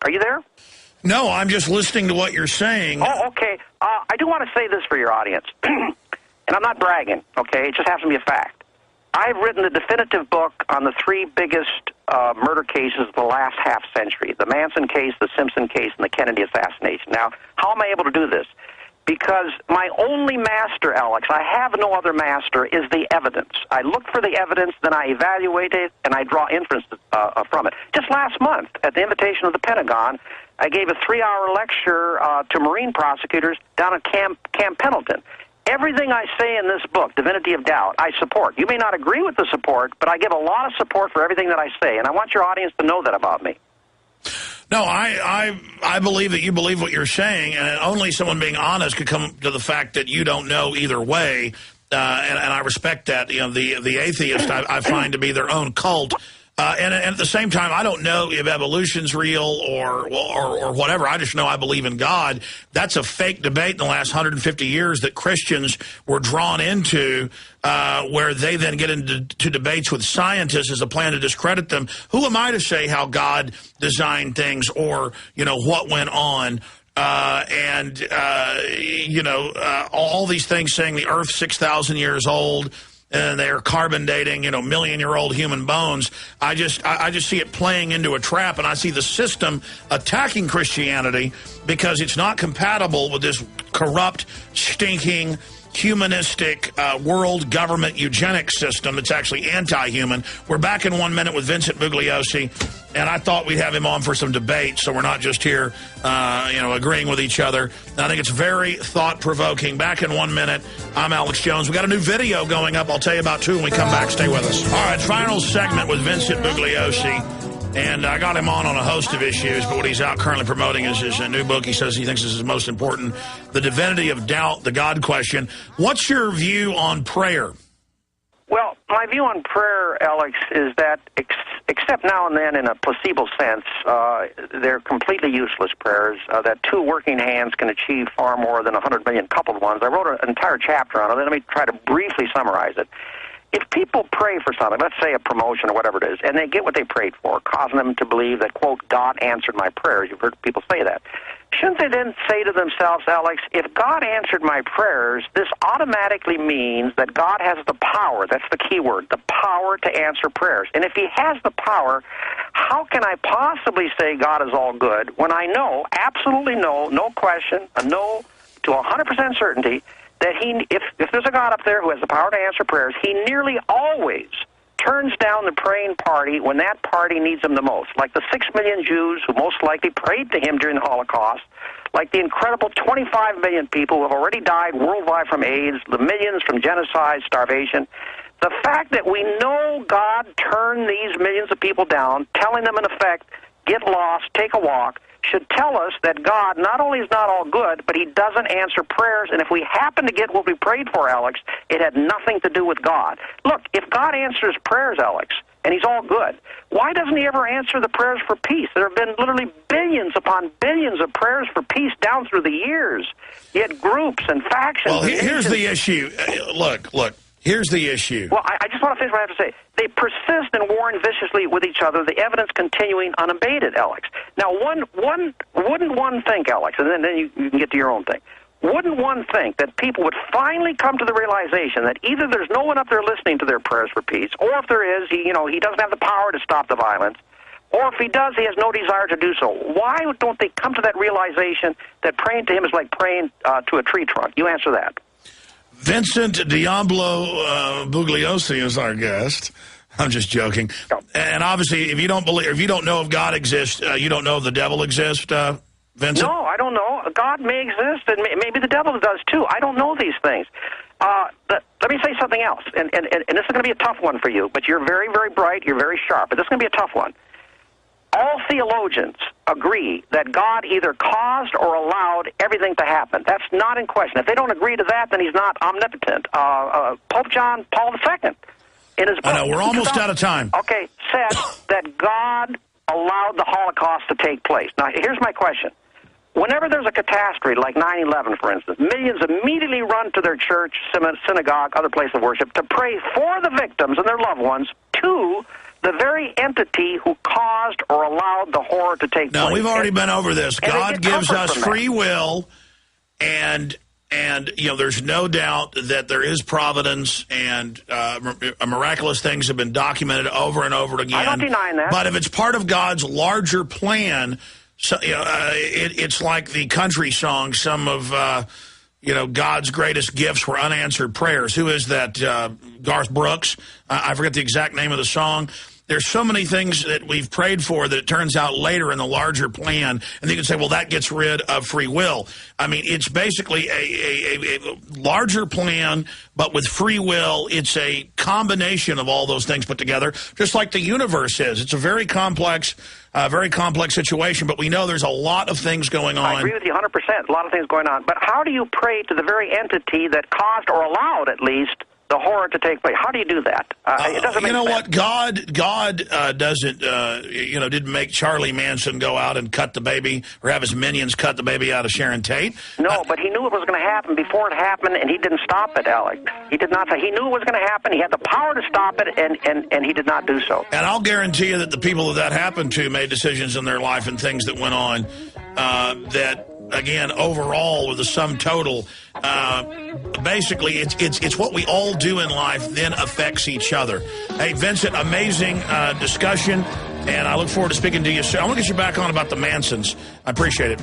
Are you there? No, I'm just listening to what you're saying. Oh, okay. I do want to say this for your audience, and I'm not bragging, okay? It just has to be a fact. I've written the definitive book on the three biggest murder cases of the last half century, the Manson case, the Simpson case, and the Kennedy assassination. Now, how am I able to do this? Because my only master, Alex, I have no other master, is the evidence. I look for the evidence, then I evaluate it, and I draw inferences from it. Just last month, at the invitation of the Pentagon, I gave a 3-hour lecture to Marine prosecutors down at Camp Pendleton. Everything I say in this book, Divinity of Doubt, I support. You may not agree with the support, but I give a lot of support for everything that I say, and I want your audience to know that about me. No, I believe that you believe what you're saying, and only someone being honest could come to the fact that you don't know either way, and I respect that. You know, the atheist I find to be their own cult. And at the same time, I don't know if evolution's real or whatever. I just know I believe in God. That's a fake debate in the last 150 years that Christians were drawn into, where they then get into debates with scientists as a plan to discredit them. Who am I to say how God designed things or, you know, what went on? All these things saying the Earth's 6,000 years old. And they're carbon dating, you know, million-year-old human bones. I just see it playing into a trap, and I see the system attacking Christianity because it's not compatible with this corrupt, stinking, humanistic world government eugenic system that's actually anti-human. We're back in 1 minute with Vincent Bugliosi, and I thought we'd have him on for some debate, so we're not just here, agreeing with each other. And I think it's very thought-provoking. Back in 1 minute, I'm Alex Jones. We got a new video going up. I'll tell you about two when we come back. Stay with us. All right, final segment with Vincent Bugliosi. And I got him on a host of issues, but what he's out currently promoting is his new book. He says he thinks this is most important, The Divinity of Doubt, the God Question. What's your view on prayer? Well, my view on prayer, Alex, is that except now and then in a placebo sense, they're completely useless prayers, that two working hands can achieve far more than 100 million coupled ones. I wrote an entire chapter on it. Let me try to briefly summarize it. If people pray for something, let's say a promotion or whatever it is, and they get what they prayed for, causing them to believe that, quote, God answered my prayers. You've heard people say that. Shouldn't they then say to themselves, Alex, if God answered my prayers, this automatically means that God has the power, that's the key word, the power to answer prayers. And if he has the power, how can I possibly say God is all good when I know, absolutely know, no question, a no to 100% certainty, that if there's a God up there who has the power to answer prayers, he nearly always turns down the praying party when that party needs him the most, like the 6 million Jews who most likely prayed to him during the Holocaust, like the incredible 25 million people who have already died worldwide from AIDS, the millions from genocide, starvation. The fact that we know God turned these millions of people down, telling them in effect, get lost, take a walk, should tell us that God not only is not all good, but he doesn't answer prayers. And if we happen to get what we prayed for, Alex, it had nothing to do with God. Look, if God answers prayers, Alex, and he's all good, why doesn't he ever answer the prayers for peace? There have been literally billions upon billions of prayers for peace down through the years. Yet groups and factions... Well, here's the issue. Look. Here's the issue. Well, I just want to finish what I have to say. They persist in warring viciously with each other, the evidence continuing unabated, Alex. Now, wouldn't one think, Alex, and then you can get to your own thing, wouldn't one think that people would finally come to the realization that either there's no one up there listening to their prayers for peace, or if there is, he doesn't have the power to stop the violence, or if he does, he has no desire to do so. Why don't they come to that realization that praying to him is like praying to a tree trunk? You answer that. Vincent Diablo Bugliosi is our guest. I'm just joking. And obviously, if you don't know if God exists, you don't know if the devil exists, Vincent? No, I don't know. God may exist, and maybe the devil does too. I don't know these things. Let me say something else, and this is going to be a tough one for you, but you're very, very bright, you're very sharp, but this is going to be a tough one. All theologians agree that God either caused or allowed everything to happen. That's not in question. If they don't agree to that, then he's not omnipotent. Pope John Paul II, in his book... I know, we're almost out of time. Okay, said that God allowed the Holocaust to take place. Now, here's my question. Whenever there's a catastrophe, like 9/11, for instance, millions immediately run to their church, synagogue, other place of worship, to pray for the victims and their loved ones to the very entity who caused or allowed the horror to take place. No, we've already been over this. God gives us free will, and you know, there's no doubt that there is providence, and miraculous things have been documented over and over again. I'm not denying that. But if it's part of God's larger plan, so, you know, it's like the country song, some of, you know, God's greatest gifts were unanswered prayers. Who is that? Garth Brooks? I forget the exact name of the song. There's so many things that we've prayed for that it turns out later in the larger plan, and you can say, well, that gets rid of free will. I mean, it's basically a larger plan, but with free will. It's a combination of all those things put together, just like the universe is. It's a very complex situation, but we know there's a lot of things going on. I agree with you 100%. A lot of things going on. But how do you pray to the very entity that caused or allowed, at least, the horror to take place? How do you do that? It doesn't make sense. You know what? God doesn't, you know, didn't make Charlie Manson go out and cut the baby or have his minions cut the baby out of Sharon Tate. No, but he knew it was going to happen before it happened, and he didn't stop it, Alex. He did not. He knew it was going to happen. He had the power to stop it, and he did not do so. And I'll guarantee you that the people that happened to made decisions in their life and things that went on that, again, overall, with the sum total, basically, it's what we all do in life then affects each other. Hey, Vincent, amazing discussion, and I look forward to speaking to you soon. I want to get you back on about the Mansons. I appreciate it.